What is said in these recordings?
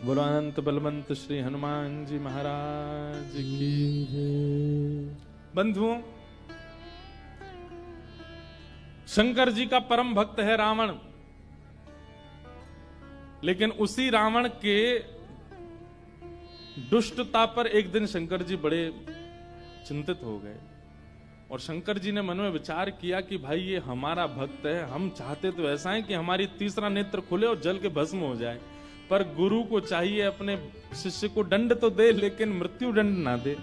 बोलो अनंत बलवंत श्री हनुमान जी महाराज की जय। बंधुओं, शंकर जी का परम भक्त है रावण, लेकिन उसी रावण के दुष्टता पर एक दिन शंकर जी बड़े चिंतित हो गए और शंकर जी ने मन में विचार किया कि भाई ये हमारा भक्त है, हम चाहते तो ऐसा है कि हमारी तीसरा नेत्र खुले और जल के भस्म हो जाए, पर गुरु को चाहिए अपने शिष्य को दंड तो दे लेकिन मृत्यु दंड ना दे।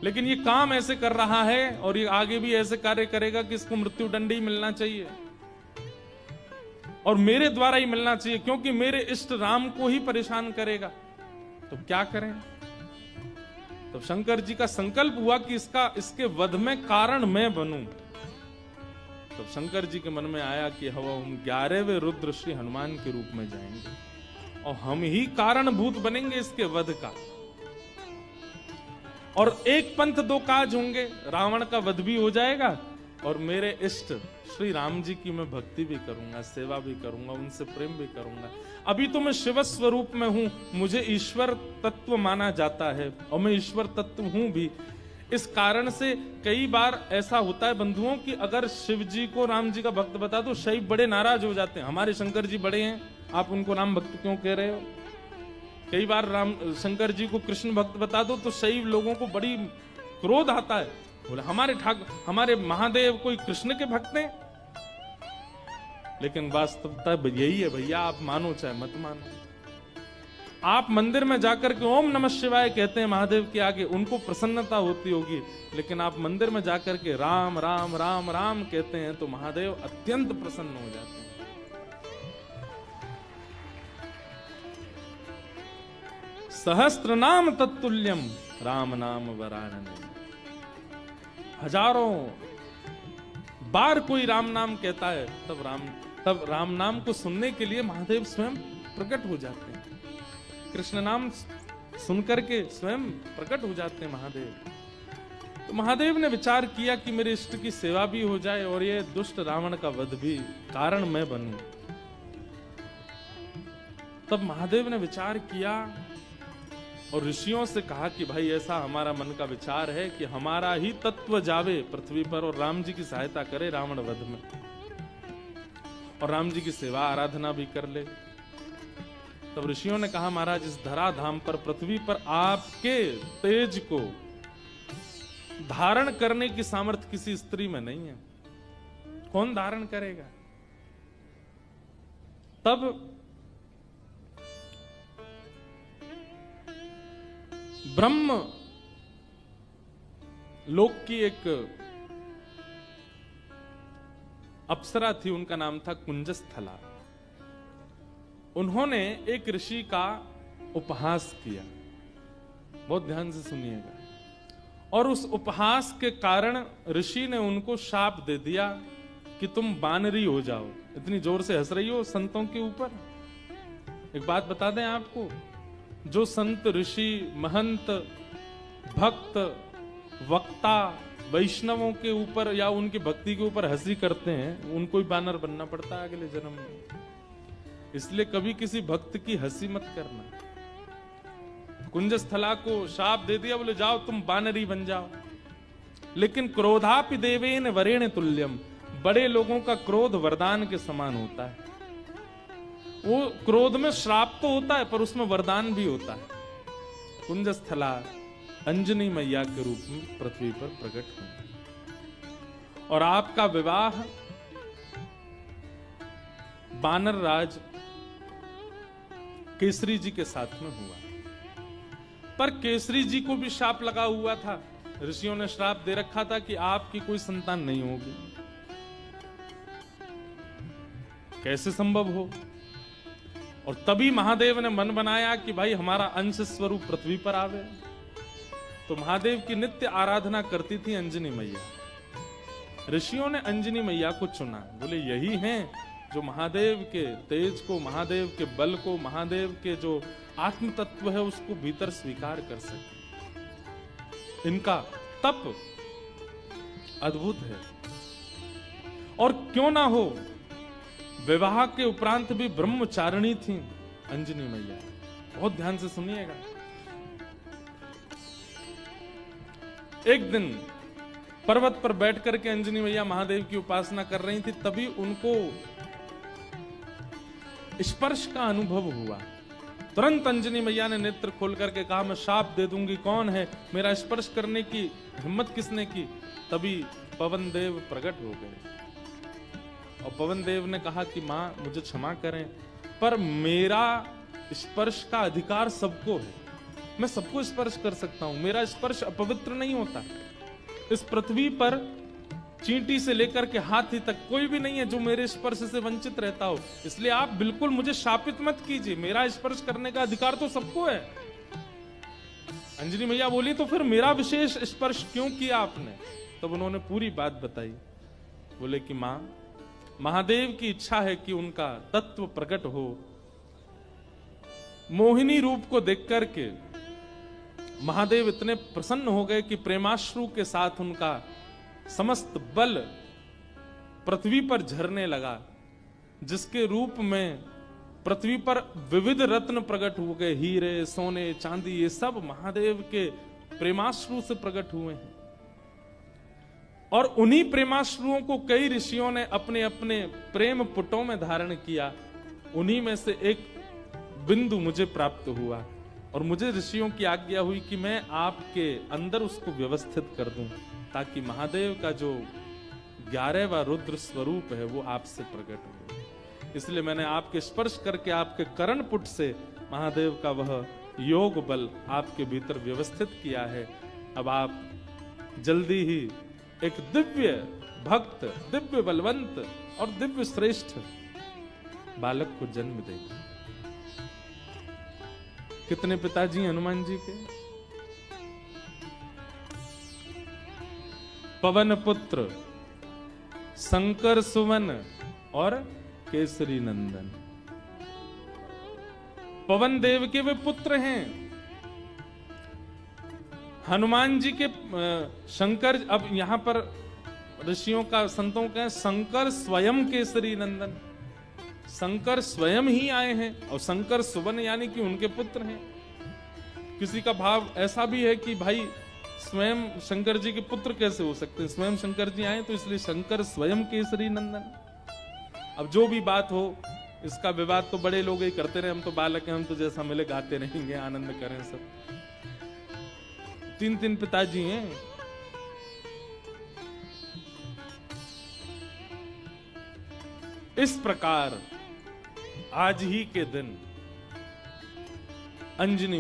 लेकिन ये काम ऐसे कर रहा है और ये आगे भी ऐसे कार्य करेगा कि इसको मृत्यु दंड ही मिलना चाहिए और मेरे द्वारा ही मिलना चाहिए, क्योंकि मेरे इष्ट राम को ही परेशान करेगा। तो क्या करें? तो शंकर जी का संकल्प हुआ कि इसके वध में कारण मैं बनूं। तो शंकर जी के मन में आया कि हम 11वें रुद्र श्री हनुमान के रूप में जाएंगे और हम ही कारणभूत बनेंगे इसके वध का, और एक पंथ दो काज होंगे, रावण का वध भी हो जाएगा और मेरे इष्ट श्री राम जी की मैं भक्ति भी करूंगा, सेवा भी करूंगा, उनसे प्रेम भी करूंगा। अभी तो मैं शिव स्वरूप में हूं, मुझे ईश्वर तत्व माना जाता है और मैं ईश्वर तत्व हूं भी। इस कारण से कई बार ऐसा होता है बंधुओं कि अगर शिव जी को राम जी का भक्त बता दो, शैव बड़े नाराज हो जाते हैं, हमारे शंकर जी बड़े हैं, आप उनको राम भक्त क्यों कह रहे हो। कई बार शंकर जी को कृष्ण भक्त बता दो तो शैव लोगों को बड़ी क्रोध आता है, बोले हमारे महादेव कोई कृष्ण के भक्त हैं। लेकिन वास्तवता यही है भैया, आप मानो चाहे मत मानो। आप मंदिर में जाकर के ओम नमः शिवाय कहते हैं महादेव के आगे, उनको प्रसन्नता होती होगी, लेकिन आप मंदिर में जाकर के राम राम राम राम कहते हैं तो महादेव अत्यंत प्रसन्न हो जाते हैं। सहस्त्र नाम तत्तुल्यम राम नाम वरानने। हजारों बार कोई राम नाम कहता है तब राम नाम को सुनने के लिए महादेव स्वयं प्रकट हो जाते हैं। कृष्ण नाम सुनकर के स्वयं प्रकट हो जाते हैं महादेव। तो महादेव ने विचार किया कि मेरे इष्ट की सेवा भी हो जाए और ये दुष्ट रावण का वध भी कारण मैं बनूं। तब महादेव ने विचार किया और ऋषियों से कहा कि भाई ऐसा हमारा मन का विचार है कि हमारा ही तत्व जावे पृथ्वी पर और राम जी की सहायता करे रावण वध में, और राम जी की सेवा आराधना भी कर ले। तब ऋषियों ने कहा महाराज, इस धराधाम पर पृथ्वी पर आपके तेज को धारण करने की सामर्थ्य किसी स्त्री में नहीं है, कौन धारण करेगा। तब ब्रह्म लोक की एक अप्सरा थी, उनका नाम था कुंजस्थला। उन्होंने एक ऋषि का उपहास किया, बहुत ध्यान से सुनिएगा, और उस उपहास के कारण ऋषि ने उनको शाप दे दिया कि तुम बानरी हो जाओ। इतनी जोर से हंस रही हो संतों के ऊपर। एक बात बता दें आपको, जो संत ऋषि महंत भक्त वक्ता वैष्णवों के ऊपर या उनकी भक्ति के ऊपर हंसी करते हैं, उनको ही बानर बनना पड़ता है अगले जन्म में। इसलिए कभी किसी भक्त की हंसी मत करना। कुंजस्थला को शाप दे दिया, बोले जाओ तुम बानरी बन जाओ। लेकिन क्रोधापि देवेन वरेण तुल्यम, बड़े लोगों का क्रोध वरदान के समान होता है। वो क्रोध में श्राप तो होता है पर उसमें वरदान भी होता है। कुंजस्थला अंजनी मैया के रूप में पृथ्वी पर प्रकट हुई और आपका विवाह बानर राज केसरी जी के साथ में हुआ। पर केसरी जी को भी शाप लगा हुआ था, ऋषियों ने श्राप दे रखा था कि आपकी कोई संतान नहीं होगी। कैसे संभव हो। और तभी महादेव ने मन बनाया कि भाई हमारा अंश स्वरूप पृथ्वी पर आवे। तो महादेव की नित्य आराधना करती थी अंजनी मैया। ऋषियों ने अंजनी मैया को चुना, बोले यही हैं जो महादेव के तेज को, महादेव के बल को, महादेव के जो आत्म तत्व है उसको भीतर स्वीकार कर सके। इनका तप अद्भुत है। और क्यों ना हो, विवाह के उपरांत भी ब्रह्मचारिणी थी अंजनी मैया। बहुत ध्यान से सुनिएगा। एक दिन पर्वत पर बैठ करके अंजनी मैया महादेव की उपासना कर रही थी, तभी उनको स्पर्श का अनुभव हुआ। तुरंत अंजनी मैया ने नेत्र खोल करके कहा, मैं शाप दे दूंगी, कौन है, मेरा स्पर्श करने की हिम्मत किसने की। तभी पवन देव प्रकट हो गए और पवन देव ने कहा कि मां मुझे क्षमा करें, पर मेरा स्पर्श का अधिकार सबको है, मैं सबको स्पर्श कर सकता हूं, मेरा स्पर्श अपवित्र नहीं होता। इस पृथ्वी पर चींटी से लेकर के हाथी तक कोई भी नहीं है जो मेरे स्पर्श से वंचित रहता हो, इसलिए आप बिल्कुल मुझे शापित मत कीजिए, मेरा स्पर्श करने का अधिकार तो सबको है। अंजनी मैया बोली, तो फिर मेरा विशेष स्पर्श क्यों किया आपने। तब उन्होंने पूरी बात बताई। बोले कि मां, महादेव की इच्छा है कि उनका तत्व प्रकट हो। मोहिनी रूप को देख करके महादेव इतने प्रसन्न हो गए कि प्रेमाश्रु के साथ उनका समस्त बल पृथ्वी पर झरने लगा, जिसके रूप में पृथ्वी पर विविध रत्न प्रकट हो गए, हीरे, सोने, चांदी, ये सब महादेव के प्रेमाश्रु से प्रकट हुए हैं। और उन्हीं प्रेमाश्रुओं को कई ऋषियों ने अपने अपने प्रेम पुटों में धारण किया। उन्हीं में से एक बिंदु मुझे प्राप्त हुआ और मुझे ऋषियों की आज्ञा हुई कि मैं आपके अंदर उसको व्यवस्थित कर दूं, ताकि महादेव का जो 11वां रुद्र स्वरूप है वो आपसे प्रकट हो। इसलिए मैंने आपके स्पर्श करके आपके कर्ण पुट से महादेव का वह योग बल आपके भीतर व्यवस्थित किया है। अब आप जल्दी ही एक दिव्य भक्त, दिव्य बलवंत और दिव्य श्रेष्ठ बालक को जन्म देंगे। कितने पिताजी हनुमान जी के? पवन पुत्र, शंकर सुवन और केसरी नंदन। पवन देव के वे पुत्र हैं। हनुमान जी के शंकर, अब यहां पर ऋषियों का, संतों का शंकर स्वयं केसरी नंदन, शंकर स्वयं ही आए हैं और शंकर सुवन यानी कि उनके पुत्र हैं। किसी का भाव ऐसा भी है कि भाई स्वयं शंकर जी के पुत्र कैसे हो सकते हैं, स्वयं शंकर जी आए तो इसलिए शंकर स्वयं केसरी नंदन। अब जो भी बात हो, इसका विवाद तो बड़े लोग ही करते रहे, हम तो बालक हैं, हम तो जैसा मिले गाते रहेंगे, आनंद करें सब। 3 पिताजी हैं। इस प्रकार आज ही के दिन अंजनी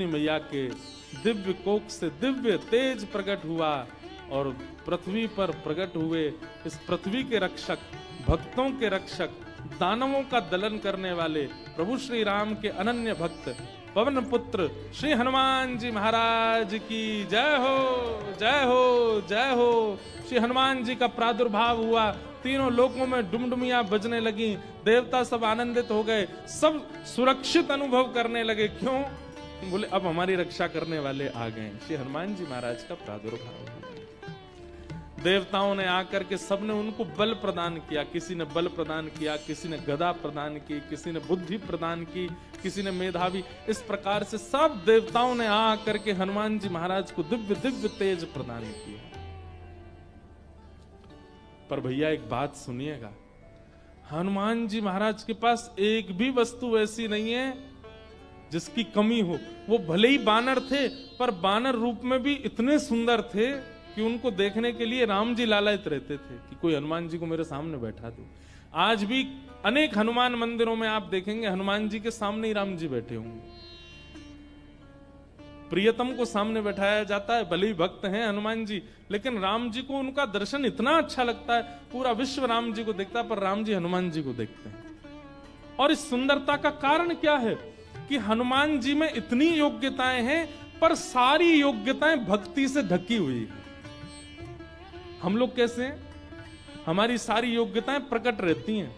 मैया के दिव्य कोख से दिव्य तेज प्रकट हुआ और पृथ्वी पर प्रकट हुए इस पृथ्वी के रक्षक, भक्तों के रक्षक, दानवों का दलन करने वाले प्रभु श्री राम के अनन्य भक्त पवन पुत्र श्री हनुमान जी महाराज की जय हो, जय हो, जय हो। श्री हनुमान जी का प्रादुर्भाव हुआ, तीनों लोकों में डुमडुमियां बजने लगी, देवता सब आनंदित हो गए, सब सुरक्षित अनुभव करने लगे। क्यों? बोले अब हमारी रक्षा करने वाले आ गए। श्री हनुमान जी महाराज का प्रादुर्भाव हुआ। देवताओं ने आकर के सबने उनको बल प्रदान किया, किसी ने बल प्रदान किया, किसी ने गदा प्रदान की, किसी ने बुद्धि प्रदान की, किसी ने मेधावी। इस प्रकार से सब देवताओं ने आकर के हनुमान जी महाराज को दिव्य दिव्य तेज प्रदान किया। पर भैया एक बात सुनिएगा, हनुमान जी महाराज के पास एक भी वस्तु ऐसी नहीं है जिसकी कमी हो। वो भले ही बानर थे, पर बानर रूप में भी इतने सुंदर थे कि उनको देखने के लिए राम जी लालायित रहते थे कि कोई हनुमान जी को मेरे सामने बैठा दो। आज भी अनेक हनुमान मंदिरों में आप देखेंगे हनुमान जी के सामने ही राम जी बैठे होंगे। प्रियतम को सामने बैठाया जाता है, भले ही भक्त हैं हनुमान जी, लेकिन राम जी को उनका दर्शन इतना अच्छा लगता है, पूरा विश्व राम जी को देखता है, पर राम जी हनुमान जी को देखते हैं। और इस सुंदरता का कारण क्या है कि हनुमान जी में इतनी योग्यताएं हैं, पर सारी योग्यताएं भक्ति से ढकी हुई है। हम लोग कैसे हैं? हमारी सारी योग्यताएं प्रकट रहती हैं।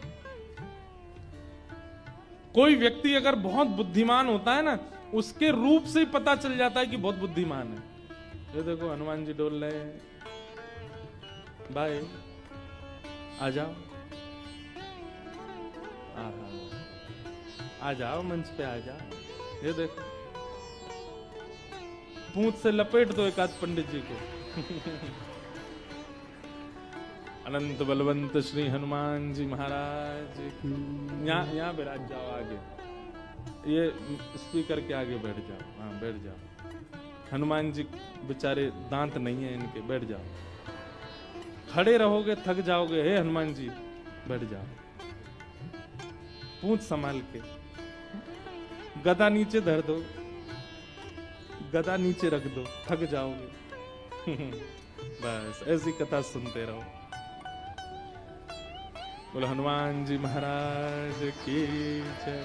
कोई व्यक्ति अगर बहुत बुद्धिमान होता है ना, उसके रूप से ही पता चल जाता है कि बहुत बुद्धिमान है। ये देखो हनुमान जी डोल रहे हैं, बाय आ जाओ। आ जाओ मंच पे, आ जाओ। ये देखो, पूंछ से लपेट दो एक आध पंडित जी को। अनंत बलवंत श्री हनुमान जी महाराज की। यहाँ बैठ जाओ आगे, ये स्पीकर के आगे बैठ जाओ। हाँ बैठ जाओ। हनुमान जी बेचारे दांत नहीं है इनके, बैठ जाओ। खड़े रहोगे थक जाओगे। हे हनुमान जी बैठ जाओ, पूंछ संभाल के। गदा नीचे धर दो, गदा नीचे रख दो, थक जाओगे। बस ऐसी कथा सुनते रहो। बोलो हनुमान जी महाराज की जय।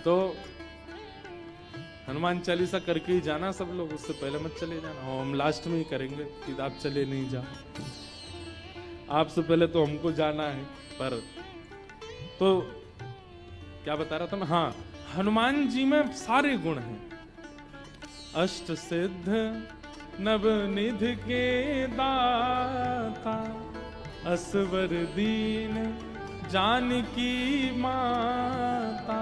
तो हनुमान चालीसा करके ही जाना सब लोग, उससे पहले मत चले जाना। हम लास्ट में ही करेंगे कि आप चले नहीं जाओ, आपसे पहले तो हमको जाना है। पर तो क्या बता रहा था मैं? हाँ, हनुमान जी में सारे गुण हैं। अष्ट सिद्ध नवनिधि के दाता, असवर दीन जानकी माता।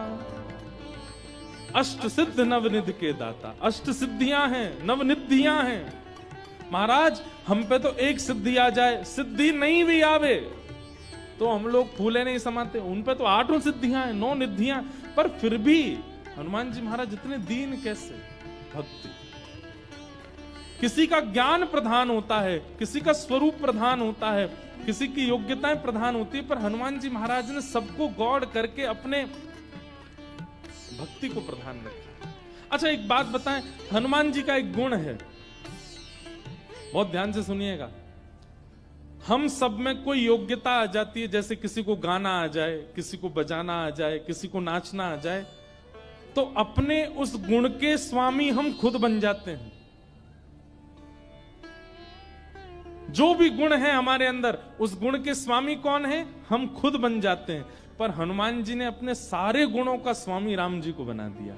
अष्ट सिद्ध नवनिधि के दाता, अष्ट सिद्धियां हैं, नवनिधियां हैं। महाराज हम पे तो एक सिद्धि आ जाए, सिद्धि नहीं भी आवे तो हम लोग फूले नहीं समाते। उन पे तो 8 सिद्धियां हैं, 9 निधियां, पर फिर भी हनुमान जी महाराज इतने दीन कैसे? भक्ति। किसी का ज्ञान प्रधान होता है, किसी का स्वरूप प्रधान होता है, किसी की योग्यताएं प्रधान होती है, पर हनुमान जी महाराज ने सबको गौड़ करके अपने भक्ति को प्रधान रखा। अच्छा एक बात बताएं, हनुमान जी का एक गुण है, बहुत ध्यान से सुनिएगा। हम सब में कोई योग्यता आ जाती है, जैसे किसी को गाना आ जाए, किसी को बजाना आ जाए, किसी को नाचना आ जाए, तो अपने उस गुण के स्वामी हम खुद बन जाते हैं। जो भी गुण है हमारे अंदर, उस गुण के स्वामी कौन है? हम खुद बन जाते हैं। पर हनुमान जी ने अपने सारे गुणों का स्वामी राम जी को बना दिया।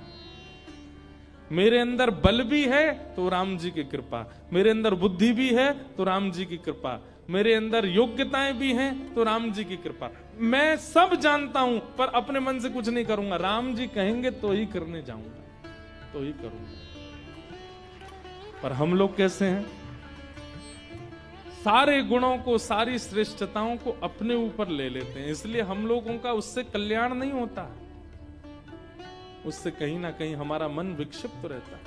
मेरे अंदर बल भी है तो राम जी की कृपा, मेरे अंदर बुद्धि भी है तो राम जी की कृपा, मेरे अंदर योग्यताएं भी हैं तो राम जी की कृपा। मैं सब जानता हूं पर अपने मन से कुछ नहीं करूंगा, राम जी कहेंगे तो ही करने जाऊंगा, तो ही करूंगा। पर हम लोग कैसे हैं? सारे गुणों को, सारी श्रेष्ठताओं को अपने ऊपर ले लेते हैं, इसलिए हम लोगों का उससे कल्याण नहीं होता, उससे कहीं ना कहीं हमारा मन विक्षिप्त रहता है।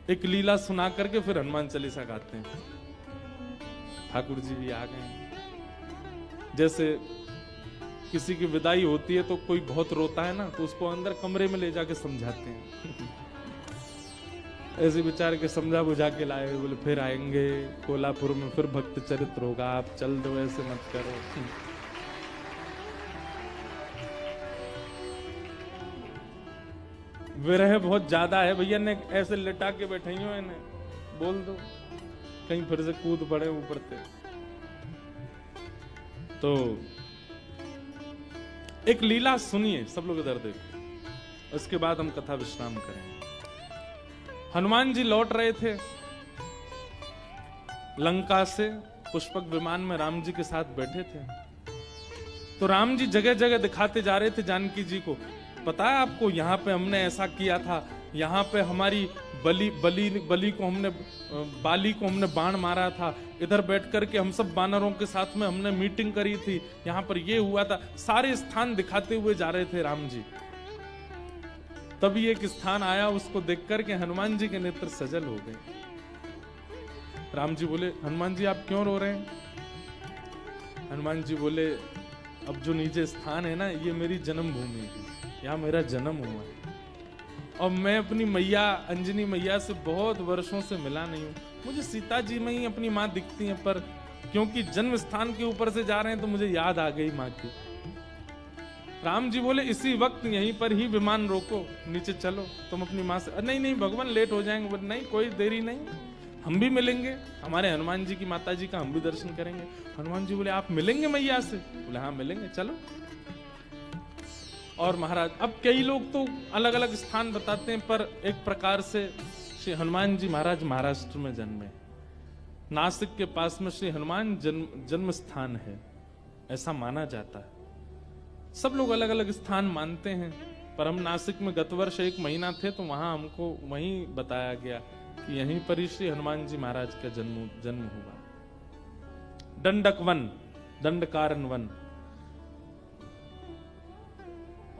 एक लीला सुना करके फिर हनुमान चालीसा गाते हैं। ठाकुर जी भी आ गए। जैसे किसी की विदाई होती है तो कोई बहुत रोता है ना, तो उसको अंदर कमरे में ले जाके समझाते हैं। ऐसे बेचारे के समझा बुझा के लाए, बोले फिर आएंगे कोल्हापुर में, फिर भक्त चरित्र होगा, आप चल दो, ऐसे मत करो। विरह बहुत ज्यादा है भैया, ने ऐसे लिटा के बैठे हो, इन्हें बोल दो कहीं फिर से कूद पड़े ऊपर से। तो एक लीला सुनिए सब लोग, इधर देखो, उसके बाद हम कथा विश्राम करेंगे। हनुमान जी लौट रहे थे लंका से, पुष्पक विमान में राम जी के साथ बैठे थे। तो राम जी जगह जगह दिखाते जा रहे थे जानकी जी को, पता है आपको यहाँ पे हमने ऐसा किया था, यहाँ पे हमारी बली को हमने, बाली को हमने बाण मारा था, इधर बैठ करके हम सब बानरों के साथ में हमने मीटिंग करी थी, यहाँ पर ये हुआ था। सारे स्थान दिखाते हुए जा रहे थे राम जी। तभी एक स्थान आया, उसको देख करके हनुमान जी के नेत्र सजल हो गए। राम जी बोले, हनुमान जी आप क्यों रो रहे हैं? हनुमान जी बोले, अब जो नीचे स्थान है ना, ये मेरी जन्मभूमि है, यहाँ मेरा जन्म हुआ है, और मैं अपनी मैया अंजनी मैया से बहुत वर्षों से मिला नहीं हूँ। मुझे सीता जी में ही अपनी माँ दिखती हैं, पर क्योंकि जन्म स्थान के ऊपर से जा रहे हैं तो मुझे याद आ गई माँ की। राम जी बोले, इसी वक्त यहीं पर ही विमान रोको, नीचे चलो, तुम अपनी माँ से। नहीं नहीं भगवान लेट हो जाएंगे। बोले नहीं, कोई देरी नहीं, हम भी मिलेंगे, हमारे हनुमान जी की माता जी का हम भी दर्शन करेंगे। हनुमान जी बोले, आप मिलेंगे मैया से? बोले हाँ मिलेंगे, चलो। और महाराज, अब कई लोग तो अलग अलग स्थान बताते हैं, पर एक प्रकार से श्री हनुमान जी महाराज महाराष्ट्र में जन्मे, नासिक के पास में श्री हनुमान जन्म स्थान है, ऐसा माना जाता है। सब लोग अलग अलग स्थान मानते हैं, पर हम नासिक में गत वर्ष 1 महीना थे तो वहां हमको वहीं बताया गया कि यहीं पर ही श्री हनुमान जी महाराज का जन्म हुआ। दंडक वन, दंडकारन वन।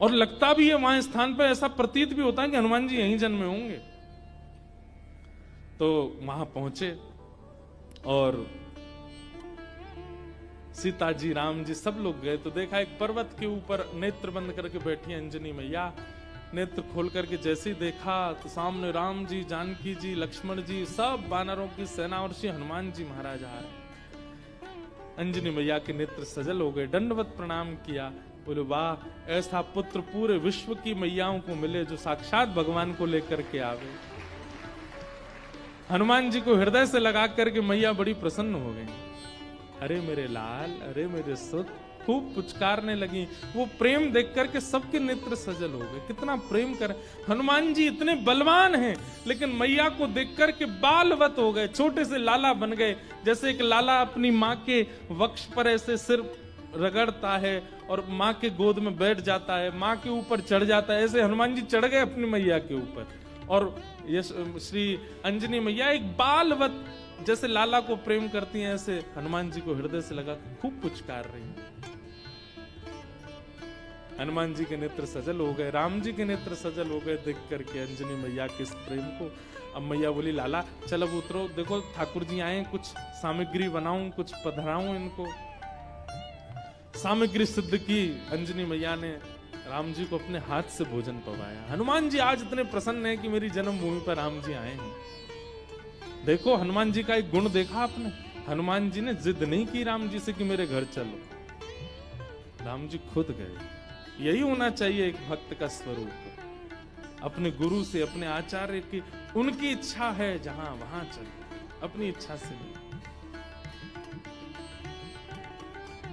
और लगता भी है वहां स्थान पर, ऐसा प्रतीत भी होता है कि हनुमान जी यहीं जन्मे होंगे। तो वहां पहुंचे और सीता जी, राम जी सब लोग गए तो देखा एक पर्वत के ऊपर नेत्र बंद करके बैठी अंजनी मैया। नेत्र खोल करके जैसे ही देखा तो सामने राम जी, जानकी जी, लक्ष्मण जी, सब वानरों की सेना और श्री हनुमान जी महाराज आ रहे। अंजनी मैया के नेत्र सजल हो गए, दंडवत प्रणाम किया, बोले वाह, ऐसा पुत्र पूरे विश्व की मैयाओं को मिले जो साक्षात भगवान को लेकर के आवे। हनुमान जी को हृदय से लगा करके मैया बड़ी प्रसन्न हो गई। अरे मेरे लाल, अरे मेरे सुत, खूब पुचकारने लगी। वो प्रेम देख करके सबके नेत्र सजल हो गए। कितना प्रेम कर, हनुमान जी इतने बलवान हैं लेकिन मैया को देख करके बालवत हो गए, छोटे से लाला बन गए। जैसे एक लाला अपनी माँ के वक्ष पर ऐसे सिर रगड़ता है और माँ के गोद में बैठ जाता है, माँ के ऊपर चढ़ जाता है, ऐसे हनुमान जी चढ़ गए अपनी मैया के ऊपर। और ये श्री अंजनी मैया एक बालवत जैसे लाला को प्रेम करती हैं, ऐसे हनुमान जी को हृदय से लगा खूब पुचकार रही हैं। हनुमान जी के नेत्र सजल हो गए, राम जी के नेत्र सजल हो गए देख करके अंजनी मैया के इस प्रेम को। अब मैया बोली लाला चल अब उतरो, देखो ठाकुर जी आए, कुछ सामग्री बनाऊं, कुछ पधराऊं इनको। सामग्री सिद्ध की अंजनी मैया ने, राम जी को अपने हाथ से भोजन पवाया। हनुमान जी आज इतने प्रसन्न हैं कि मेरी जन्मभूमि पर राम जी आए हैं। देखो हनुमान जी का एक गुण देखा आपने, हनुमान जी ने जिद नहीं की राम जी से कि मेरे घर चलो, राम जी खुद गए। यही होना चाहिए एक भक्त का स्वरूप, अपने गुरु से, अपने आचार्य की, उनकी इच्छा है जहां वहां चलो, अपनी इच्छा से नहीं।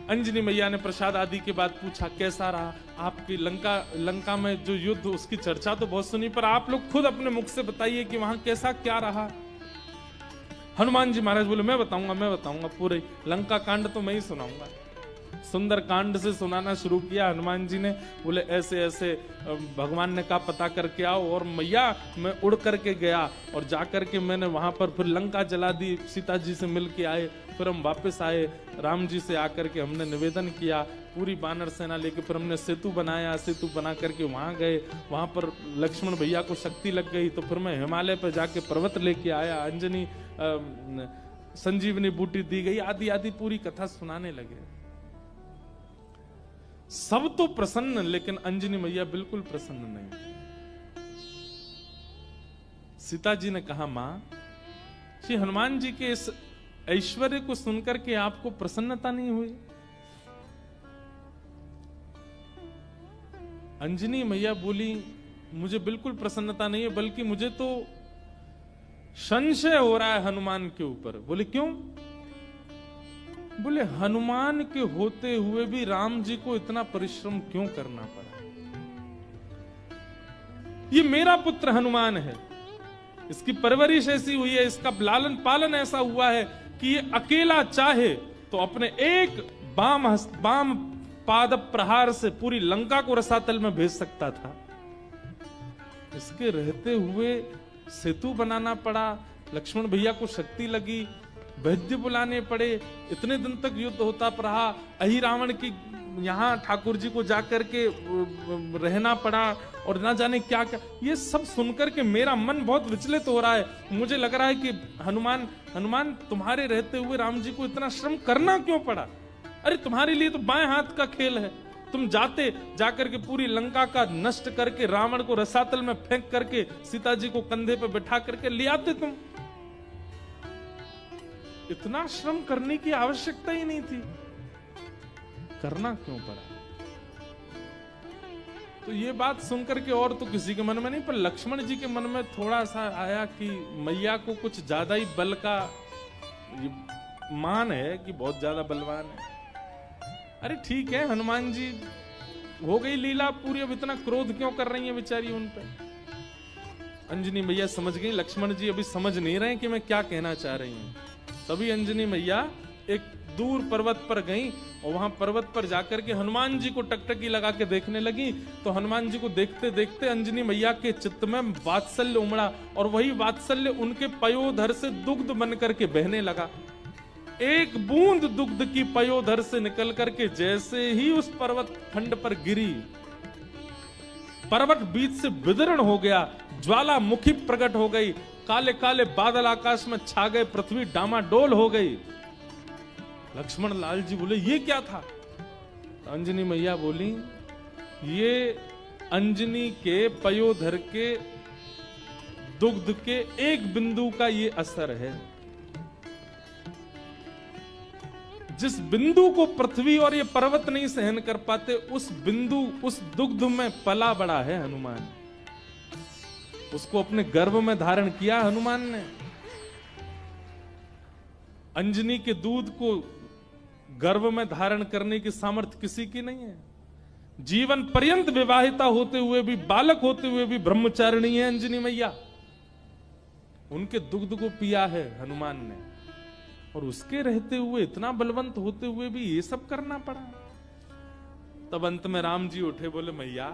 अंजनी मैया ने प्रसाद आदि के बाद पूछा कैसा रहा आपकी लंका में जो युद्ध, उसकी चर्चा तो बहुत सुनी, पर आप लोग खुद अपने मुख से बताइए कि वहां कैसा क्या रहा। हनुमान जी महाराज बोले मैं बताऊंगा, पूरे लंका कांड तो मैं ही सुनाऊंगा। सुंदर कांड से सुनाना शुरू किया हनुमान जी ने। बोले ऐसे ऐसे भगवान ने कहा पता करके आओ, और मैया मैं उड़ करके गया और जाकर के मैंने वहां पर फिर लंका जला दी, सीता जी से मिल के आए, फिर हम वापस आए, राम जी से आकर के हमने निवेदन किया, पूरी बानर सेना लेके फिर हमने सेतु बनाया, सेतु बना करके वहां गए, वहां पर लक्ष्मण भैया को शक्ति लग गई, तो फिर मैं हिमालय पर जाके पर्वत लेके आया, अंजनी संजीवनी बूटी दी गई, आदि आदि पूरी कथा सुनाने लगे। सब तो प्रसन्न, लेकिन अंजनी मैया बिल्कुल प्रसन्न नहीं। सीता जी ने कहा मां, श्री हनुमान जी के इस ऐश्वर्य को सुनकर के आपको प्रसन्नता नहीं हुई? अंजनी मैया बोली मुझे बिल्कुल प्रसन्नता नहीं है, बल्कि मुझे तो संशय हो रहा है हनुमान के ऊपर। बोले क्यों? बोले हनुमान के होते हुए भी राम जी को इतना परिश्रम क्यों करना पड़ा? ये मेरा पुत्र हनुमान है, इसकी परवरिश ऐसी हुई है, इसका लालन पालन ऐसा हुआ है कि ये अकेला चाहे तो अपने एक बाम पाद प्रहार से पूरी लंका को रसातल में भेज सकता था। इसके रहते हुए सेतु बनाना पड़ा, लक्ष्मण भैया को शक्ति लगी, वैद्य बुलाने पड़े, इतने दिन तक युद्ध होता रहा, अहि रावण की यहाँ ठाकुर जी को जाकर के रहना पड़ा, और ना जाने क्या क्या। ये सब सुनकर के मेरा मन बहुत विचलित हो रहा है। मुझे लग रहा है कि हनुमान तुम्हारे रहते हुए राम जी को इतना श्रम करना क्यों पड़ा? अरे तुम्हारे लिए तो बाएं हाथ का खेल है, तुम जाकर के पूरी लंका का नष्ट करके रावण को रसातल में फेंक करके सीता जी को कंधे पे बैठा करके ले आते तुम। इतना श्रम करने की आवश्यकता ही नहीं थी, करना क्यों पड़ा? तो ये बात सुनकर के और तो किसी के मन में नहीं, पर लक्ष्मण जी के मन में थोड़ा सा आया कि मैया को कुछ ज्यादा ही बल का मान है कि बहुत ज्यादा बलवान है। अरे ठीक है, हनुमान जी हो गई लीला पूरी, अब इतना क्रोध क्यों कर रही है बेचारी उन पे? अंजनी मैया समझ गई लक्ष्मण जी अभी समझ नहीं रहे कि मैं क्या कहना चाह रही हूं। तभी अंजनी मैया एक दूर पर्वत पर गई और वहां पर्वत पर जाकर के हनुमान जी को टकटकी लगा के देखने लगी। तो हनुमान जी को देखते देखते अंजनी मैया के चित्त में वात्सल्य उमड़ा और वही वात्सल्य उनके पयोधर से दुग्ध बन करके बहने लगा। एक बूंद दुग्ध की पयोधर से निकल करके जैसे ही उस पर्वत खंड पर गिरी, पर्वत बीच से विदीर्ण हो गया, ज्वालामुखी प्रकट हो गई, काले काले बादल आकाश में छा गए, पृथ्वी डामाडोल हो गई। लक्ष्मण लाल जी बोले ये क्या था? अंजनी मैया बोली ये अंजनी के पयोधर के दुग्ध के एक बिंदु का ये असर है। जिस बिंदु को पृथ्वी और ये पर्वत नहीं सहन कर पाते, उस बिंदु, उस दुग्ध में पला बड़ा है हनुमान। उसको अपने गर्भ में धारण किया हनुमान ने। अंजनी के दूध को गर्भ में धारण करने की सामर्थ्य किसी की नहीं है। जीवन पर्यंत विवाहिता होते हुए भी, बालक होते हुए भी ब्रह्मचारिणी है अंजनी मैया। उनके दुग्ध को पिया है हनुमान ने, और उसके रहते हुए, इतना बलवंत होते हुए भी ये सब करना पड़ा। तब अंत में राम जी उठे, बोले मैया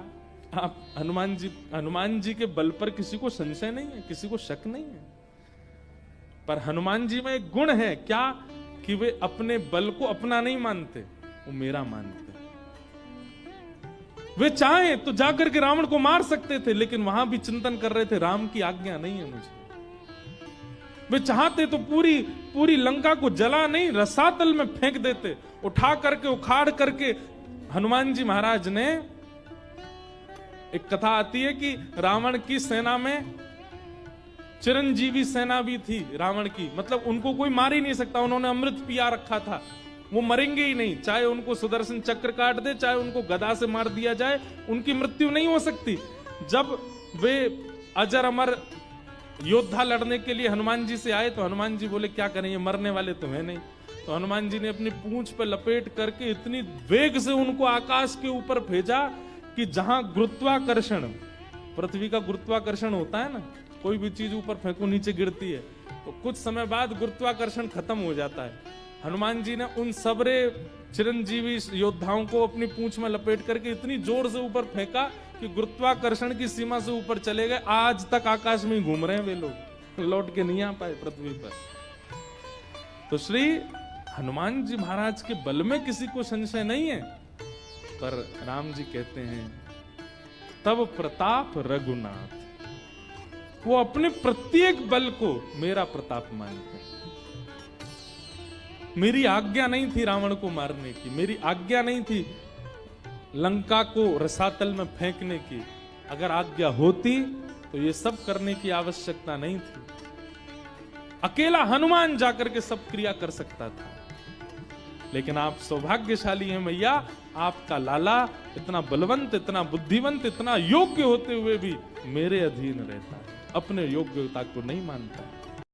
आप हनुमान जी के बल पर किसी को संशय नहीं है, किसी को शक नहीं है, पर हनुमान जी में एक गुण है क्या कि वे अपने बल को अपना नहीं मानते, वो मेरा मानते। वे चाहें तो जाकर के रावण को मार सकते थे, लेकिन वहां भी चिंतन कर रहे थे राम की आज्ञा नहीं है मुझे। वे चाहते तो पूरी लंका को जला नहीं, रसातल में फेंक देते, उठा करके उखाड़ करके। हनुमान जी महाराज ने, एक कथा आती है कि रावण की सेना में चिरंजीवी सेना भी थी रावण की, मतलब उनको कोई मार ही नहीं सकता, उन्होंने अमृत पिया रखा था, वो मरेंगे ही नहीं, चाहे उनको सुदर्शन चक्र काट दे, चाहे उनको गदा से मार दिया जाए, उनकी मृत्यु नहीं हो सकती। जब वे अजर अमर योद्धा लड़ने के लिए हनुमान जी से आए तो हनुमान जी बोले क्या करें, ये मरने वाले तो है नहीं। तो हनुमान जी ने अपनी पूंछ पर लपेट करके इतनी वेग से उनको आकाश के ऊपर भेजा कि जहां गुरुत्वाकर्षण, पृथ्वी का गुरुत्वाकर्षण होता है ना, कोई भी चीज ऊपर फेंको नीचे गिरती है, तो कुछ समय बाद गुरुत्वाकर्षण खत्म हो जाता है। हनुमान जी ने उन सबरे चिरंजीवी योद्धाओं को अपनी पूंछ में लपेट करके इतनी जोर से ऊपर फेंका कि गुरुत्वाकर्षण की सीमा से ऊपर चले गए। आज तक आकाश में ही घूम रहे हैं वे लोग, लौट के नहीं आ पाए पृथ्वी पर। तो श्री हनुमान जी महाराज के बल में किसी को संशय नहीं है, पर राम जी कहते हैं तब प्रताप रघुनाथ, वो अपने प्रत्येक बल को मेरा प्रताप मानते हैं। मेरी आज्ञा नहीं थी रावण को मारने की, मेरी आज्ञा नहीं थी लंका को रसातल में फेंकने की। अगर आज्ञा होती तो ये सब करने की आवश्यकता नहीं थी। अकेला हनुमान जाकर के सब क्रिया कर सकता था, लेकिन आप सौभाग्यशाली हैं मैया, आपका लाला इतना बलवंत, इतना बुद्धिवंत, इतना योग्य होते हुए भी मेरे अधीन रहता है, अपने योग्यता को नहीं मानता है।